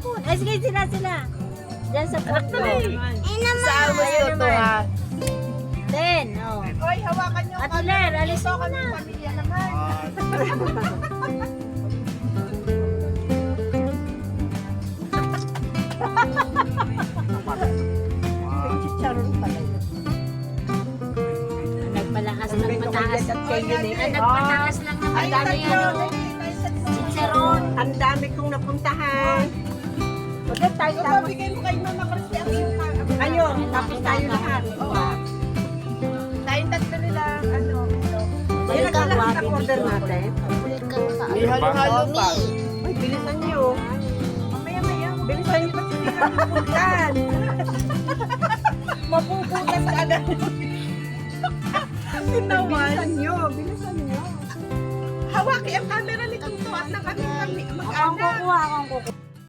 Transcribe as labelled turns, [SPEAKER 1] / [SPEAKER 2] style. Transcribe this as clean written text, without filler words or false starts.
[SPEAKER 1] phone. Ay, sige, sila. Diyan sa phone ko.
[SPEAKER 2] Saan mo ito ha?
[SPEAKER 1] Then, oh.
[SPEAKER 3] Oy, hawakan niyo.
[SPEAKER 1] Ate Ler, alis mo
[SPEAKER 3] kami
[SPEAKER 1] na.
[SPEAKER 3] pamilya naman.
[SPEAKER 2] Chicharon pala yun.
[SPEAKER 1] Nagpalakas
[SPEAKER 2] Ano
[SPEAKER 1] ng
[SPEAKER 2] ba
[SPEAKER 1] mataas.
[SPEAKER 2] at kayo din?
[SPEAKER 1] Nagpataas lang ng
[SPEAKER 3] Ay,
[SPEAKER 1] ano yan, oh. Chicharon.
[SPEAKER 2] Ang dami kong napuntahan. Huwag tayo tapos.
[SPEAKER 3] Babigay mo kay Mama Christy ang iyong
[SPEAKER 2] Ayun, tapos tayo lahat.
[SPEAKER 3] Tayong tatlo nila, ano.
[SPEAKER 2] Ayun, nagkalakas ang order natin.
[SPEAKER 4] May halo-halo pa.
[SPEAKER 2] Ay, bilisan niyo.
[SPEAKER 3] Mamaya-maya.
[SPEAKER 2] Bilisan niyo kasi hindi kami pupuntan.
[SPEAKER 3] Mapupunas agad.
[SPEAKER 2] Bilisan niyo, bilisan niyo.
[SPEAKER 3] Hawaki ang camera nitong to at na kami
[SPEAKER 1] Ako ang
[SPEAKER 3] mag-anak.
[SPEAKER 1] kukuha,